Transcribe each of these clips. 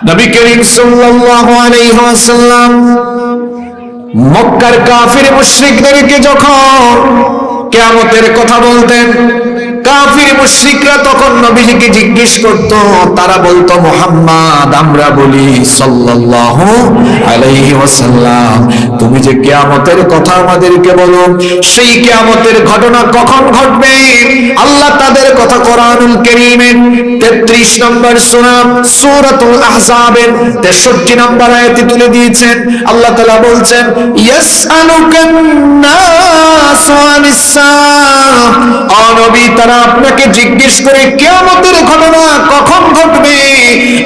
নবী করিম সাল্লাল্লাহু আলাইহি ওয়াসাল্লাম মক্কার কাফির মুশরিকদেরকে যখন কিয়ামতের কথা বলতেন, কাফির মুশরিকরা তখন নবীজিকে জিজ্ঞেস করত, তারা বলতো মুহাম্মদ, আমরা বলি সাল্লাল্লাহু আলাইহি ওয়াসাল্লাম, তুমি যে কিয়ামতের কথা আমাদেরকে বলো, সেই কিয়ামতের ঘটনা কখন ঘটবে? আল্লাহ তাদের কথা কোরআনুল কারীমের 33 নম্বর সূরা সূরাতুল আহজাবের 63 নম্বর আয়াতে তুলে দিয়েছেন। আল্লাহ তাআলা বলছেন, ইয়াসআলুকান নাসু আনিস সাআহ, ও নবী, তারা আপনাকে জিজ্ঞেস করে কিয়ামতের ঘটনা কখন ঘটবে,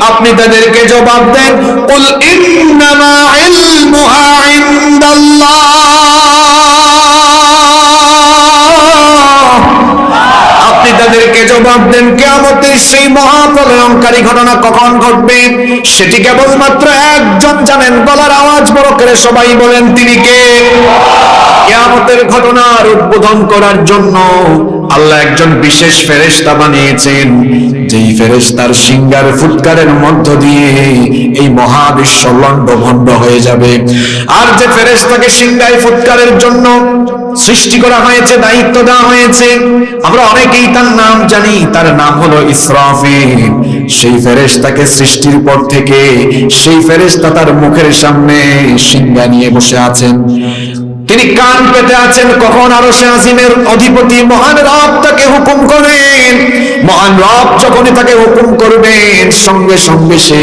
আপনি তাদেরকে জবাব দেন, কুল ইন্নামা ইলমুহা ইনদাল্লাহ, আপনি তাদেরকে জবাব দেন কিয়ামতের সেই মহাপ্রলয়ঙ্কারী ঘটনা কখন ঘটবে সেটি কেবলমাত্র একজন জানেন। গলার আওয়াজ বড় করে সবাই বলেন, তিনি কে? কিয়ামতের ঘটনার উদ্বোধন করার জন্য আল্লাহ একজন বিশেষ ফেরেশতা বানিয়েছেন, যেই ফেরেশতার সিংহার ফুৎকারের মধ্য দিয়ে এই মহাবিশ্ব লণ্ডভণ্ড হয়ে যাবে। আর যে ফেরেশতাকে সিংহায় ফুৎকারের জন্য সৃষ্টি করা হয়েছে, দায়িত্ব দেওয়া হয়েছে, আমরা অনেকেই তার নাম জানি, তার নাম হলো ইসরাফিল। সেই ফেরেশতাকে সৃষ্টির পর থেকে সেই ফেরেশতা তার মুখের সামনে সিংহা নিয়ে বসে আছেন, তিনি কান পেতে আছেন কখন আরশে আজিমের অধিপতি মহান রব তাকে হুকুম করেন। মহান রব যখনই তাকে হুকুম করবেন, সঙ্গে সঙ্গে সে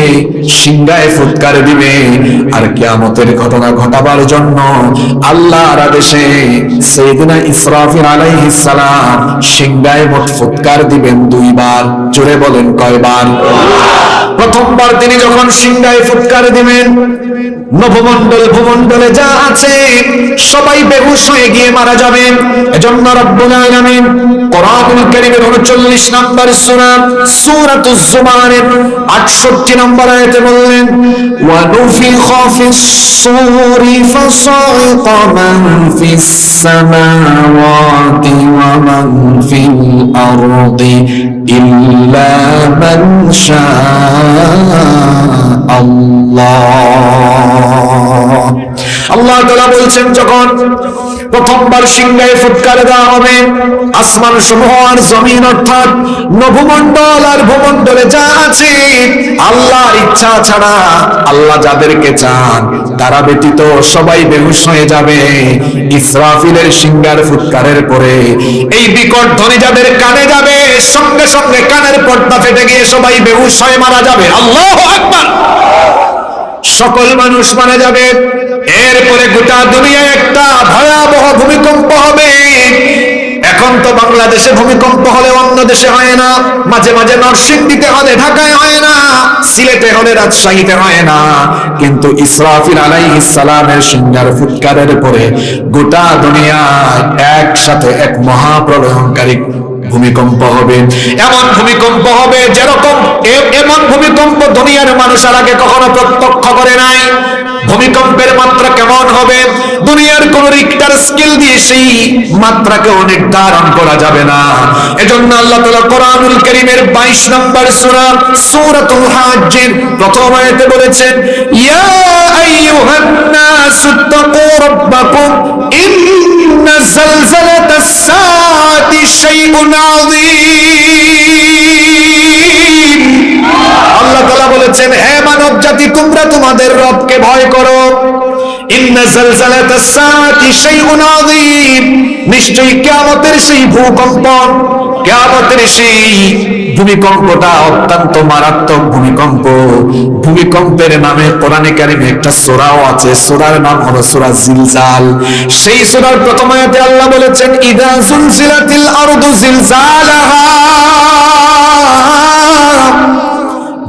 সিংহায় ফুৎকার দিবে। আর কিয়ামতের ঘটনা ঘটাবার জন্য আল্লাহর আদেশে সাইয়েদনা ইসরাফিল আলাইহিস সালাম সিংহায় মোট ফুৎকার দিবেন 2 বার। জোরে বলেন, কয়বার? প্রথমবার তিনি যখন সিংহায় ফুৎকার দিবেন, নভমণ্ডল ভূমণ্ডলে যা আছে সবাই বেহুশ হয়ে গিয়ে মারা যাবে। এজন্য রব্বুল আলামিন কোরআনুল কারীমের 39 নম্বর সূরা সূরাতুজ জুমারের 68 নম্বর আয়াতে বললেন, ওয়া নুফিখা ফিস সূরি ফাসাইকা মান ফিস সামাওয়াতি ওয়া মান ফিল আরদি ইল্লা মান শাআল্লাহ। আল্লাহ তাআলা বলছেন, যখন প্রথমবার সিংহায় ফুৎকার দেওয়া হবে, আসমান সমূহ আর জমিন অর্থাৎ নভমণ্ডল আর ভূমণ্ডলে যা আছে আল্লাহর ইচ্ছা ছাড়া আল্লাহ যাদেরকে চান তারা ব্যতীত সবাই বেহুশ হয়ে যাবে। ইসরাফিলের সিংহার ফুৎকারের পরে এই বিকট ধ্বনি যাদের কানে যাবে, সঙ্গে সঙ্গে কানের পর্দা ফেটে গিয়ে সবাই বেহুশ হয়ে মারা যাবে। আল্লাহু আকবার। সকল মানুষ মারা যাবে। এরপরে গোটা দুনিয়ায় একটা ভয়াবহ ভূমিকম্প হবে। এখন তো বাংলাদেশে ভূমিকম্প হলে অন্য দেশে হয় না, মাঝে মাঝে নরসিংদীতে হলে ঢাকায় হয় না, সিলেটে হলে রাজশাহীতে হয় না, কিন্তু ইসরাফিল আলাইহিস সালামের সিংহার ফুৎকারের পরে গোটা দুনিয়ায় একসাথে এক মহাপ্রলয়ঙ্কারী ভূমিকম্প হবে। এমন ভূমিকম্প হবে যেরকম এমন ভূমিকম্প দুনিয়ার মানুষ আর আগে কখনো প্রত্যক্ষ করে নাই। ভূমিকম্পের মাত্রা কেমন হবে দুনিয়ার কোন রিক্টার স্কেল দিয়ে সেই মাত্রাকে নির্ধারণ করা যাবে না। এজন্য আল্লাহ তাআলা কোরআনুল কারীমের 22 নম্বর সূরা সূরাতুল হাজ্জের প্রথম আয়াতে বলেছেন, ইয়া আইয়ুহান নাসু তাকু রাব্বাকুম ইন্না যালজালাতাস সাআতি শাইউন আযীম। আল্লাহ তাআলা বলেছেন, হে মানব জাতি, তোমরা তোমাদের রবকে ভয় করো। ইন্না যালজালাতাস সাআতি শাইউন আযীম, নিশ্চয়ই কিয়ামতের সেই ভূকম্প, কিয়ামতের সেই ভূমিকম্পটা অত্যন্ত মারাত্মক ভূমিকম্প। ভূমিকম্পের নামে কোরআনে কারিমে একটা সূরাও আছে, সূরার নাম হলো সূরা জিলজাল। সেই সূরার প্রথম আয়াতে আল্লাহ বলেছেন, ইযা যুলজিলাতিল আরদু জিলজালাহা,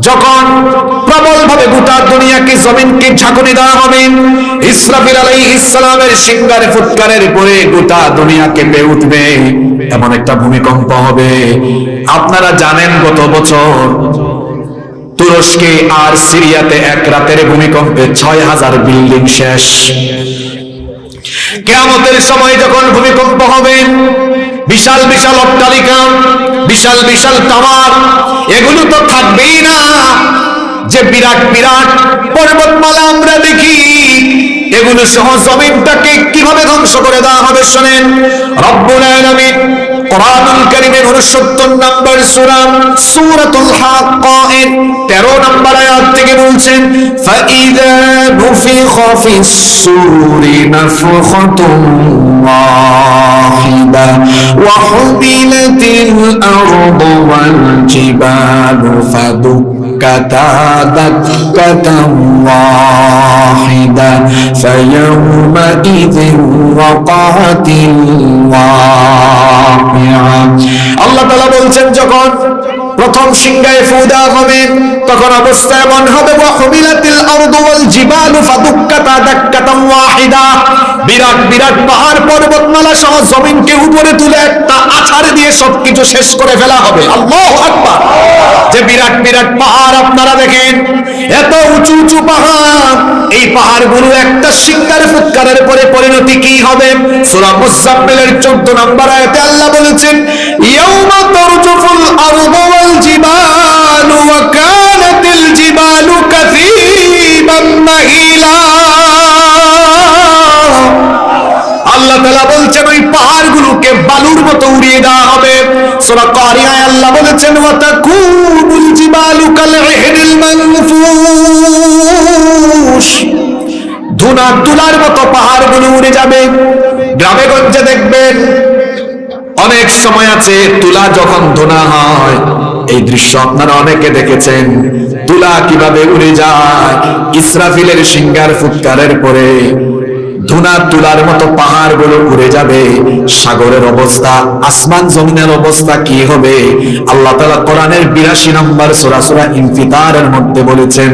যখন প্রবল ভাবে গোটা দুনিয়াকে জমিনকে ঝাঁকুনি দেওয়া হবে, ইসরাফিল আলাইহিস সালামের সিংহার ফুৎকারের পরে গোটা দুনিয়া কেঁপে উঠবে, এমন একটা ভূমিকম্প হবে। আপনারা জানেন গত বছর তুরস্কে আর সিরিয়াতে এক রাতের ভূমিকম্পে 6000 বিল্ডিং শেষ। কিয়ামতের সময় যখন ভূমিকম্প হবে, বিশাল বিশাল অট্টালিকা, বিশাল বিশাল টাওয়ার, এগুলো তো থাকবেই না। যে বিরাট বিরাট পর্বতমালা আমরা দেখি, এগুলো সহ জমিনটাকে কিভাবে ধ্বংস করে দেওয়া হবে শুনেন। রব্বুল আলামিন কোরআনুল কারীমের 69 নম্বর সূরা সূরাতুল হাক্কা এর 13 নম্বর আয়াত থেকে বলছেন, ফাইযা নুফিখা ফিস সূরি নাফখাতুন ওয়াহিদা ওয়া হুমিলাতিল আরদু ওয়াল জিবালু ফাদুক্কাতা দাক্কাতান ওয়াহিদা ফায়াউমাইযিন ওয়াকাআতিল ওয়াকিআ। আল্লাহ তাআলা বলছেন, যখন প্রথম সিংহায় ফু দেওয়া হবে তখন অবস্থা এমন হবে, ওয়া হুমিলাতিল আরদু ওয়াল জিবালু ফাদুক্কাতা দাক্কাতান ওয়াহিদা, বিরাট বিরাট পাহাড় পর্বতমালা সহ জমিনকে উপরে তুলে একটা আছাড় দিয়ে সবকিছু শেষ করে ফেলা হবে। আল্লাহু আকবার। যে বিরাট বিরাট পাহাড় আপনারা দেখেন, এত উঁচু উঁচু পাহাড়, এই পাহাড়গুলো একটা সিংহার ফুৎকারের পরে পরিণতি কি হবে? সূরা মুজাম্মিলের 14 নম্বর আয়াতে আল্লাহ বলেছেন, ইয়াউমা তারজুফুল আরদু ওয়াল জিবালু ওয়া কানাতিল জিবালু কাসীবাম মাহিলা। আল্লাহ তাআলা বলছেন ওই পাহাড়গুলোকে বালুর মতো উড়িয়ে দেওয়া হবে। সূরা কারিয়ায় আল্লাহ বলেছেন, ওয়া তাকুনুল জিবালু কাল ইহনিল মানফুশ, ধুনা তুলার মতো পাহাড়গুলো উড়ে যাবে। গ্রামে গঞ্জে দেখবেন অনেক সময় আছে তুলা যখন ধুনা হয়, এই দৃশ্য আপনারা অনেকে দেখেছেন, তুলা কিভাবে উড়ে যায়। ইসরাফিলের সিংহার ফুৎকারের পরে ধুনা তুলার মতো পাহাড়গুলো উড়ে যাবে। সাগরের অবস্থা, আসমান জমিনের অবস্থা কি হবে? আল্লাহ তাআলা কোরআনের 82 নম্বর সূরা সূরা ইনফিতারের মধ্যে বলেছেন,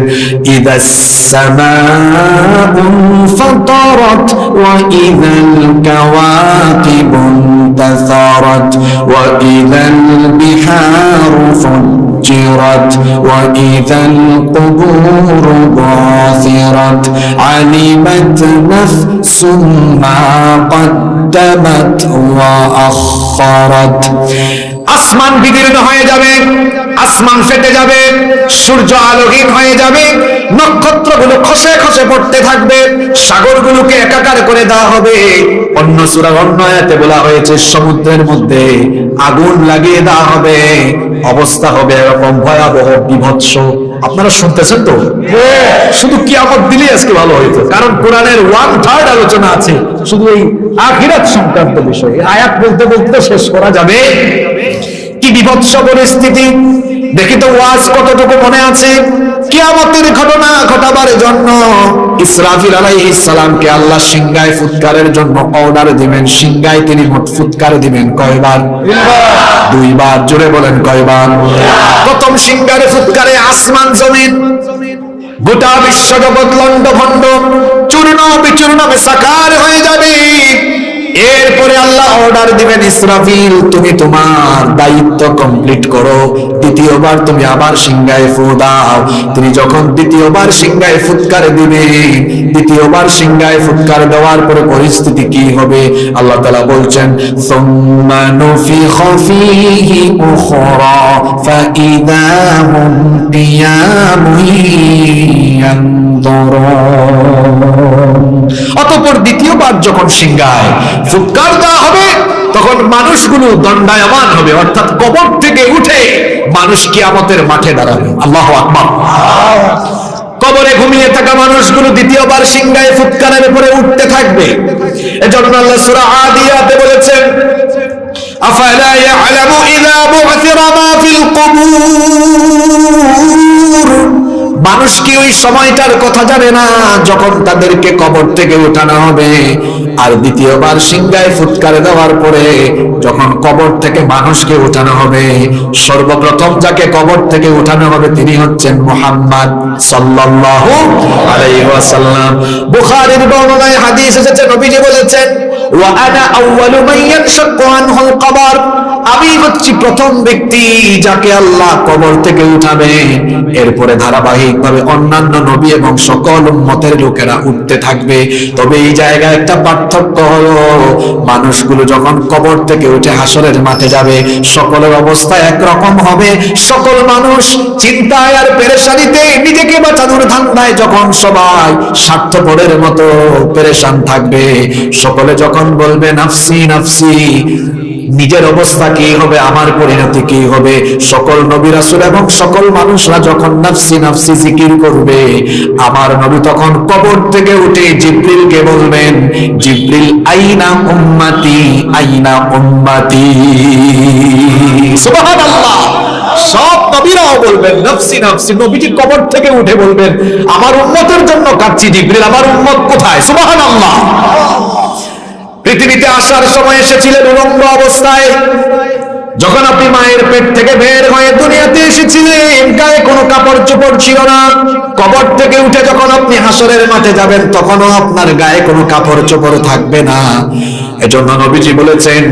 ইদাস সামাউ ফাতারাত ওয়া ইদাল কাওয়াকিবুন তাসারাত ওয়া ইদাল বিহারু ফুজ্জিরাত ওয়া ইদাল কুবুরু বাসিরাত আলিমাত নাফসুম মা কদ্দামাত ওয়া আখখারাত। আসমান বিদীর্ণ হয়ে যাবে, আসমান ফেটে যাবে, সূর্য আলোহীন হয়ে যাবে, নক্ষত্রগুলো খসে খসে পড়তে থাকবে, সাগরগুলোকে একাকার করে দেওয়া হবে। অন্য সূরার অন্য আয়াতে বলা হয়েছে সমুদ্রের মধ্যে আগুন লাগিয়ে দেওয়া হবে। অবস্থা হবে এরকম ভয়াবহ বিভৎস। আপনারা শুনতেছেন তো? শুধু কিয়ামত দিলেই আজকে ভালো হইতো, কারণ কোরআনের 1/3 আলোচনা আছে শুধু এই আখিরাত সংক্রান্ত বিষয়ে। আয়াত বলতে বলতে শেষ করা যাবে। কি বিভৎস পরিস্থিতি! দেখি তো ওয়াজ কতটুকু মনে আছে। কিয়ামতের ঘটনা ঘটাবার জন্য ইসরাফিল আলাইহিস সালামকে আল্লাহ সিংহায় ফুৎকারের জন্য অর্ডার দিবেন। সিংহায় তিনি মোট ফুৎকার দিবেন কয়বার? 2 বার। জোরে বলেন কয়বার? প্রথম সিংহারে ফুৎকারে আসমান জমিন গোটা বিশ্ব জগৎ লন্ডভন্ড চূর্ণ বিচূর্ণ মেসাকার হয়ে যাবে। এরপরে আল্লাহ অর্ডার দিবেন, ইসরাফিল তুমি তোমার দায়িত্ব কমপ্লিট করো, দ্বিতীয়বার তুমি আবার সিংহায় ফু দাও। তিনি যখন দ্বিতীয়বার সিংহায় ফুৎকার দিবেন, দ্বিতীয়বার সিংহায় ফুৎকার দেওয়ার পরে পরিস্থিতি কি হবে? আল্লাহ তাআলা বলছেন, সুম্মা নুফিখা ফীহি উখরা ফাইযা হুম কিয়ামুন ইয়ানযুরুন। অতঃপর দ্বিতীয়বার যখন সিংহায় ফুৎকার দেওয়া হবে তখন মানুষগুলো দণ্ডায়মান হবে, অর্থাৎ কবর থেকে উঠে মানুষ কিয়ামতের মাঠে দাঁড়াবে। আল্লাহু আকবার। কবরে ঘুমিয়ে থাকা মানুষগুলো দ্বিতীয়বার সিংহায় ফুৎকারের উপরে উঠতে থাকবে। এজন্য আল্লাহ সূরা আদিয়াতে বলেছেন, আফালা ইয়ালামু ইযা বু'থিরা মা ফিল কুবুর। মানুষ কি ওই সময়টার কথা জানে না যখন তাদেরকে কবর থেকে উঠানো হবে? আর দ্বিতীয়বার সিংহায় ফুৎকার দেওয়ার পরে যখন কবর থেকে মানুষকে উঠানো হবে, সর্বপ্রথম যাকে কবর থেকে উঠানো হবে তিনি হচ্ছেন মুহাম্মদ সাল্লাল্লাহু আলাইহি ওয়াসাল্লাম। বুখারীর বর্ণনায় হাদিস এসেছে, নবীজি বলেছেন, ওয়া আনা আউয়ালু মান ইয়ানশাক্কু আনহুল কবর, আমি হচ্ছি প্রথম ব্যক্তি যাকে আল্লাহ কবর থেকে উঠাবে। এরপরে ধারাবাহিকভাবে অন্যান্য নবী এবং সকল উম্মতের লোকেরা উঠতে থাকবে। তবে এই জায়গায় একটা পার্থক্য হলো, মানুষগুলো যখন কবর থেকে উঠে হাসরের মাঠে যাবে, সকলের অবস্থা একরকম হবে। সকল মানুষ চিন্তায় আর পেরেশানিতে নিজেকে বাঁচানোর ধান্দায় যখন সবাই স্বার্থপরের মতো পেরেশান থাকবে, সকলে যখন বলবে নাফসি নাফসি, নিজের অবস্থা কি হবে, আমার পরিণতি কি হবে, সকল নবী রাসূল এবং সকল মানুষরা যখন নাফসি নাফসি জিকির করবে, আমার নবী তখন কবর থেকে উঠে জিবরিলকে বলবেন, জিবরিল আইনা উম্মতি আইনা উম্মতি। সুবহানাল্লাহ। সব নবীরাও বলবেন নাফসি নাফসি, নবীজি কবর থেকে উঠে বলবেন আমার উম্মতের জন্য কাঁদছি, জিবরিল আমার উম্মত কোথায়? সুবহানাল্লাহ। পৃথিবীতে আসার সময় এসেছিলেন উলঙ্গ অবস্থায়। যখন আপনি মায়ের পেট থেকে বের হয়ে দুনিয়াতে এসেছিলেন, গায়ে কোনো কাপড় চোপড় ছিল না। কবর থেকে উঠে যখন আপনি হাসরের মাঠে যাবেন, তখনও আপনার গায়ে কোনো কাপড় চোপড় থাকবে না। এজন্য নবীজি বলেছেন,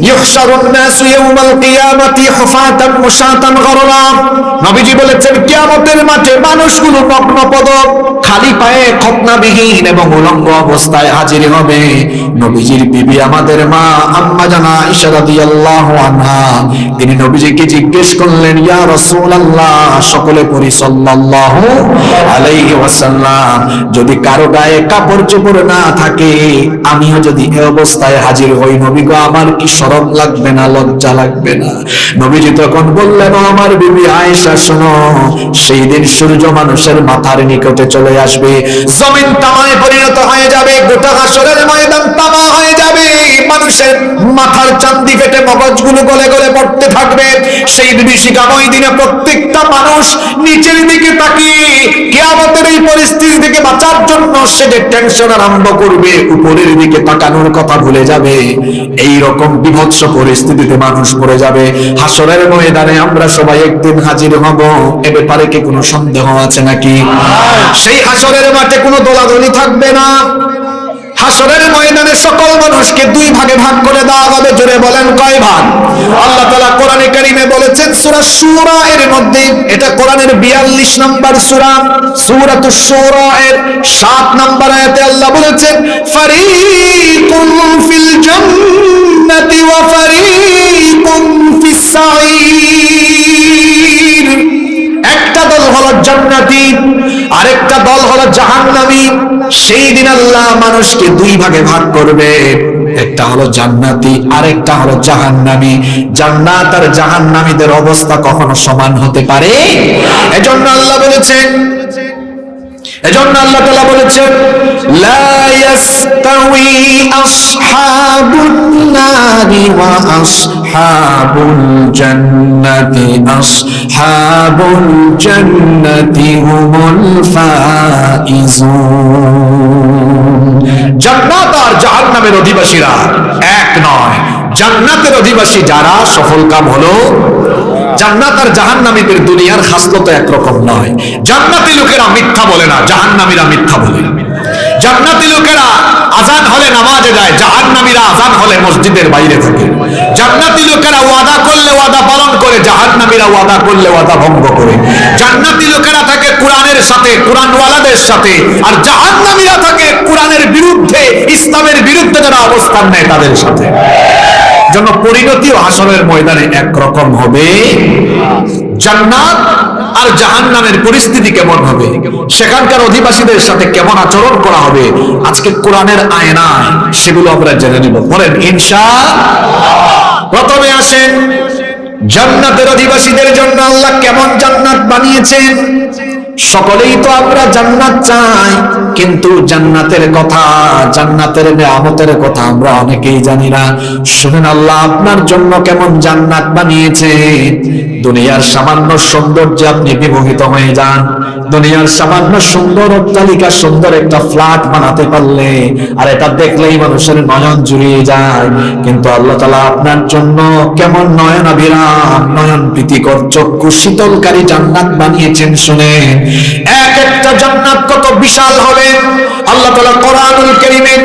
ইউহশারুন নাসু ইয়াউমাল কিয়ামাতি হুফাতান মুশাতান গরলা। নবীজি বলেছেন, কিয়ামতের মাঠে মানুষগুলো নগ্নপদ, খালি পায়ে, খতনাবিহীন এবং উলঙ্গ অবস্থায় হাজির হবে। নবীজির বিবি আমাদের মা আম্মা জানা আয়েশা রাদিয়াল্লাহু আনহা, তিনি নবীজিকে জিজ্ঞেস করলেন, ইয়া রাসূলুল্লাহ, সকলে পড়ি সাল্লাল্লাহু আলাইহি ওয়াসাল্লাম, যদি কারো গায়ে কাপড় চোপড় না থাকে, আমিও যদি এই অবস্থায় হাজির হই, নবী গো, আমার কি শরম লাগবে না, লজ্জা লাগবে না? নবীজি তখন বললেন, আমার বিবি আয়েশা, শোনো, সেই দিন সূর্য মানুষের মাথার নিকটে চলে আসবে, জমিন তামায় পরিণত হয়ে যাবে, গোটা হাসরের ময়দান তামা হয়ে যাবে, মানুষের মাথার চান্দি ফেটে মগজগুলো গলে গলে পড়তে থাকবে। সেই বিভীষিকাময় দিনে প্রত্যেকটা মানুষ নিচের দিকে তাকিয়ে কিয়ামতের এই পরিস্থিতি থেকে বাঁচার জন্য সে যে টেনশন আরম্ভ করবে, উপরের দিকে তাকানোর কথা ভুলে যাবে। এই রকম বিভৎস পরিস্থিতিতে মানুষ পড়ে যাবে। হাসরের ময়দানে আমরা সবাই একদিন হাজির হব, এ ব্যাপারে কি কোনো সন্দেহ আছে নাকি? সেই হাসরের মাঠে কোনো দলাদলি থাকবে না। হাসরের ময়দানে সকল মানুষকে দুই ভাগে ভাগ করে দেওয়া হবে। জোরে বলেন, কয় ভাগ? আল্লাহ তাআলা কোরআনে কারীমে বলেছেন সূরা শূরা এর মধ্যে, এটা কোরআনের 42 নম্বর সূরা, সূরাতুশ শূরা এর 7 নম্বর আয়াতে আল্লাহ বলেছেন, ফারীকুন ফিল জান্নাতি ওয়া ফারীকুন ফিস সাঈর। একটা দল হলো জান্নাতি, আরেকটা দল হলো জাহান্নামী। সেই দিন আল্লাহ মানুষকে দুই ভাগে ভাগ করবে, একটা হলো জান্নাতি, আরেকটা হলো জাহান্নামী। জান্নাত আর জাহান্নামীদের অবস্থা কখনো সমান হতে পারে? এজন্য আল্লাহ তাআলা বলেছেন, লা ইয়াস্তাউই আসহাবুন নারি ওয়া আসহাবুল জান্নাতি, আসহাবুল জান্নাতি হুমুল ফাইজুন। জান্নাত আর জাহান্নামের অধিবাসীরা এক নয়। জান্নাতের অধিবাসী যারা, সফল কাম হলো। জান্নাত আর জাহান্নামীদের দুনিয়ার খাসলত একরকম নয়। জান্নাতি লোকেরা মিথ্যা বলে না, জাহান্নামীরা মিথ্যা বলে। জান্নাতি লোকেরা আযান হলে নামাজে যায়, জাহান্নামীরা আযান হলে মসজিদের বাইরে থাকে। জান্নাতি লোকেরা ওয়াদা করলে ওয়াদা পালন করে, জাহান্নামীরা ওয়াদা করলে ওয়াদা ভঙ্গ করে। জান্নাতি লোকেরা থাকে কোরআনের সাথে, কোরআনওয়ালাদের সাথে, আর জাহান্নামীরা থাকে কোরআনের বিরুদ্ধে, ইসলামের বিরুদ্ধে যারা অবস্থান নেয় তাদের সাথে। জন্য পরিণতিও হাসরের ময়দানে একরকম হবে। জান্নাত আর জাহান্নামের পরিস্থিতি কেমন হবে, সেখানকার অধিবাসীদের সাথে কেমন আচরণ করা হবে, আজকে কোরআনের আয়নায় সেগুলো আমরা জেনে নিব। বলেন ইনশাআল্লাহ। প্রথমে আসেন জান্নাতের অধিবাসীদের জন্য আল্লাহ কেমন জান্নাত বানিয়েছেন। সকলেই তো আমরা জান্নাত চাই, কিন্তু জান্নাতের কথা, জান্নাতের নিয়ামতের কথা আমরা অনেকেই জানি না। শুনেন, আল্লাহ আপনার জন্য কেমন জান্নাত বানিয়েছে। দুনিয়ার সামান্য সৌন্দর্যে আপনি বিমোহিত হয়ে যান। দুনিয়ার সামান্য সুন্দর অট্টালিকা, সুন্দর একটা ফ্ল্যাট বানাতে পারলে আর এটা দেখলেই মানুষের নয়ন জুড়িয়ে যায়। কিন্তু আল্লাহ তাআলা আপনার জন্য কেমন নয়নাভিরাম, নয়ন প্রীতিকর, চক্ষু শীতলকারী জান্নাত বানিয়েছেন। শুনেন, এক একটা জান্নাত কত বিশাল হবে। আল্লাহ তাআলা কোরআনুল কারীমের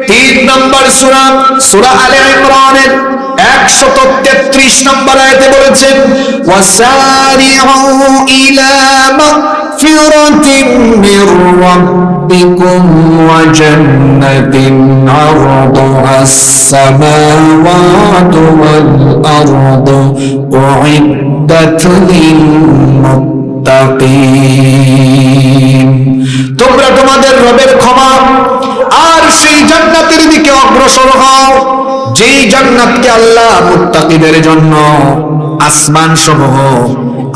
3 নম্বর সূরা, সূরা আলে ইমরানের 133 নম্বর আয়াতে বলেছেন, ওয়াসারিউ ইলা মাগফিরাতিন মির রাব্বিকুম ওয়া জান্নাতিন আরদুহাস সামাওয়াতু ওয়াল আরদু উইদ্দাত লিল মুত্তাকিন। তোমরা তোমাদের রবের ক্ষমা আর সেই জান্নাতের দিকে অগ্রসর হও, যেই জান্নাতকে আল্লাহ মুত্তাকিদের জন্য আসমান সমূহ,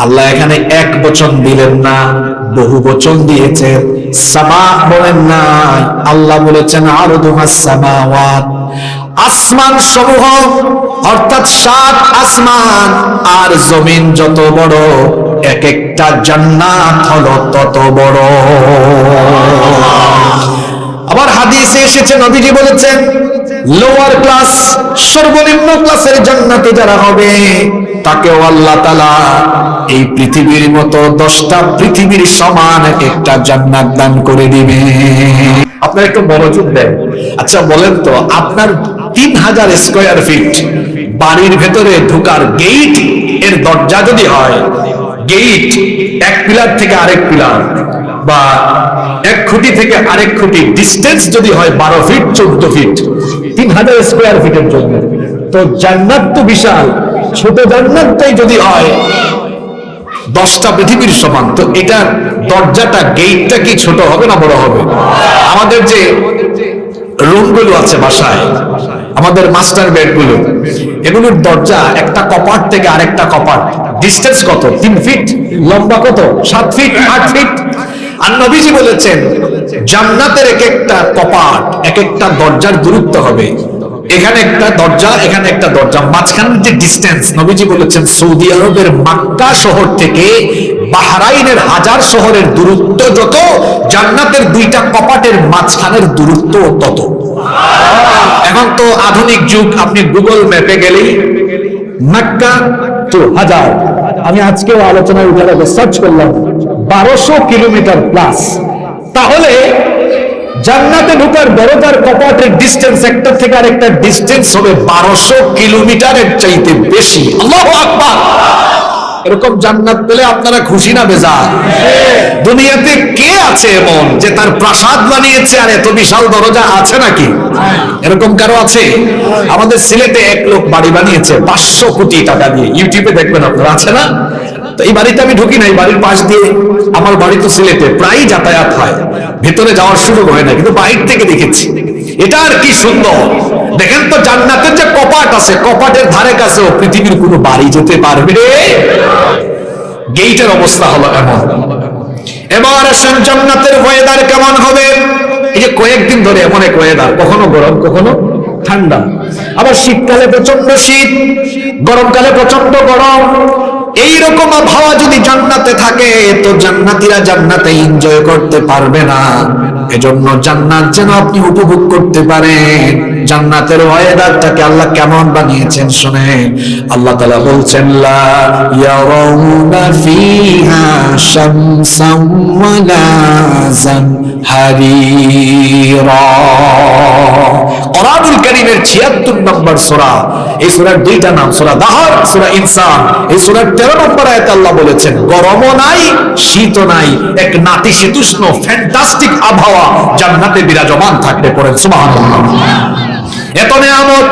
আল্লাহ এখানে এক বচন দিলেন না, বহু বচন দিয়েছেন। সামা বলেন না, আল্লাহ বলেছেন আরদুহাস সামাওয়াত, আসমান সমূহ অর্থাৎ 7 আসমান আর জমিন যত বড়, এক একটা জান্নাত হলো তত বড়। আবার হাদিসে এসেছে, নবীজি বলেছেন লোয়ার ক্লাস, সর্বনিম্ন ক্লাসের জান্নাতে যারা হবে তাকেও আল্লাহ তাআলা এই পৃথিবীর মতো 10টা পৃথিবীর সমান এক একটা জান্নাত দান করে দিবে। আপনার একটু মনোযোগ দেন। আচ্ছা বলেন তো, আপনার 3000 স্কয়ার ফিট বাড়ির ভেতরে ঢোকার গেট এর দরজা যদি হয়, গেট এক পিলার থেকে আরেক পিলার বা এক খুঁটি থেকে আরেক খুঁটি ডিস্টেন্স যদি হয় 12 ফিট 14 ফিট, 3000 স্কয়ার ফিটের জন্য, তো জান্নাত তো বিশাল। ছোট জান্নাতটাই যদি হয় 10টা পৃথিবীর সমান, তো এটার দরজাটা, গেটটা কি ছোট হবে না বড় হবে? আমাদের যে রুমগুলো আছে বাসায়, আমাদের মাস্টার বেডগুলো, এগুলোর দরজা একটা কপাট থেকে আরেকটা কপাট ডিস্টেন্স কত? 3 ফিট। লম্বা কত? 7 ফিট 8 ফিট। আর নবীজি বলেছেন জান্নাতের এক একটা কপাট, এক একটা দরজার দূরত্ব হবে, এখানে একটা দরজা, এখানে একটা দরজা, মাঝখানের যে ডিস্টেন্স, নবীজি বলেছেন সৌদি আরবের মক্কা শহর থেকে বাহরাইনের হাজার শহরের দূরত্ব যত, জান্নাতের 2টা কপাটের মাঝখানের দূরত্ব তত। এখন তো আধুনিক যুগ, আপনি গুগল ম্যাপে গেলেই মক্কা তো হাজার, আমি আজকেও আলোচনায় উঠে সার্চ করলাম 1200 কিলোমিটার প্লাস। তাহলে জান্নাতে ঢোকার দরজার কপাটের ডিস্টেন্স একটা থেকে আরেকটা ডিস্টেন্স হবে 1200 কিলোমিটারের চাইতে বেশি। আল্লাহু আকবার। এরকম জান্নাত পেলে আপনারা খুশি না বেজার? দুনিয়াতে কে আছে এমন যে তার প্রাসাদ বানিয়েছে আর এত বিশাল দরজা আছে নাকি? এরকম কারো আছে? আমাদের সিলেটে এক লোক বাড়ি বানিয়েছে 500 কোটি টাকা দিয়ে, ইউটিউবে দেখবেন আপনারা, আছে না? তো এই বাড়িতে আমি ঢুকি নাই, বাড়ির পাশ দিয়ে, আমার বাড়ি তো সিলেটে, প্রায় যাতায়াত হয়, ভেতরে যাওয়ার সুযোগ হয় না, কিন্তু বাইরে থেকে দেখেছি। এটা আর কি সুন্দর দেখেন তো, জান্নাতের যে কপাট আছে, কপাটের ধারে কাছেও পৃথিবীর কোনো বাড়ি যেতে পারবে। গেটের অবস্থা হলো এমন। এবার আসেন জান্নাতের ওয়েদার কেমন হবে। এই যে কয়েকদিন ধরে এমন এক ওয়েদার, কখনো গরম কখনো ঠান্ডা, আবার শীতকালে প্রচন্ড শীত, গরমকালে প্রচন্ড গরম। এইরকম আবহাওয়া যদি জান্নাতে থাকে, তো জান্নাতীরা জান্নাতে এনজয় করতে পারবে না। এজন্য জান্নাত যেন আপনি উপভোগ করতে পারেন, জান্নাতের ওয়েদারটাকে আল্লাহ কেমন বানিয়েছেন শুনেন। আল্লাহ তাআলা বলছেন লা ইয়ারাউনা ফিহা শামসান ওয়ালা জামহারিরা। কোরআনুল কারীমের 76 নম্বর সূরা, এই সূরার 2টা নাম, সূরা দাহর, সূরা ইনসান। এই সূরার 13 নম্বর আয়াতে আল্লাহ বলেছেন গরমও নাই শীতও নাই, এক নাতিশীতোষ্ণ ফ্যান্টাস্টিক আবহাওয়া জান্নাতে বিরাজমান থাকবে। পড়েন সুবহানাল্লাহ। এত নিয়ামত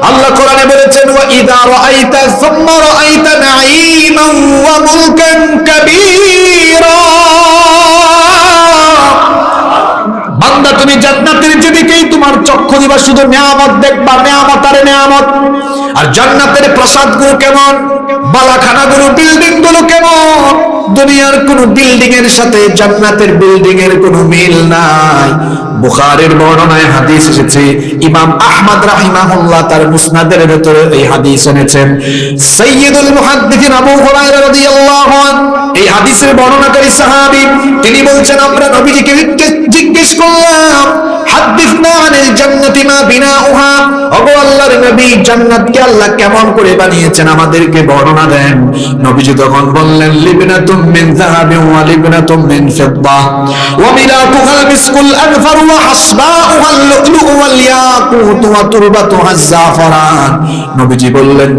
আল্লাহ কোরআনে বলেছেন ওয়া ইযা রাআইতা সুম্মা রাআইতা নাঈমান ওয়া মুলকান কাবীরা। বান্দা তুমি জান্নাতের যেদিকেই তোমার চক্ষু দিবা শুধু নিয়ামত দেখবা, নিয়ামত আর নিয়ামত। আর জান্নাতের প্রাসাদগুলো কেমন, বালাখানাগুলো, বিল্ডিং গুলো কেমন, দুনিয়ার কোন বিল্ডিং এর সাথে জান্নাতের বিল্ডিং এর কোনো মিল নাই। বুখারীর বর্ণনায় হাদিস এসেছে, ইমাম আহমদ রাহিমাহুল্লাহ তার মুসনাদের ভিতরে এই হাদিস এনেছেন। সাইয়্যিদুল মুহাদ্দিসিন আবু হুরায়রা রাদিয়াল্লাহু আনহু এই হাদিসের বর্ণনাকারী সাহাবী, তিনি বলছেন আমরা নবীজিকে জিজ্ঞেস করলাম হাদিসনা আনিল জান্নাতি মা বিনাউহা, ওগো আল্লাহর নবী জান্নাতকে আল্লাহ কেমন করে বানিয়েছেন আমাদেরকে বর্ণনা দেন। নবীজি তখন বললেন লিবনাতুম মিন যাহাবিন ওয়া লিবনাতুম মিন ফিদ্দা ওয়া মিলাকুহাল মিসকুল আনফার ওয়া হাসবাউহাল লু'লু'u ওয়াল ইয়াকুত ওয়া তুরবাতুহাজ জাফরান। নবীজি বললেন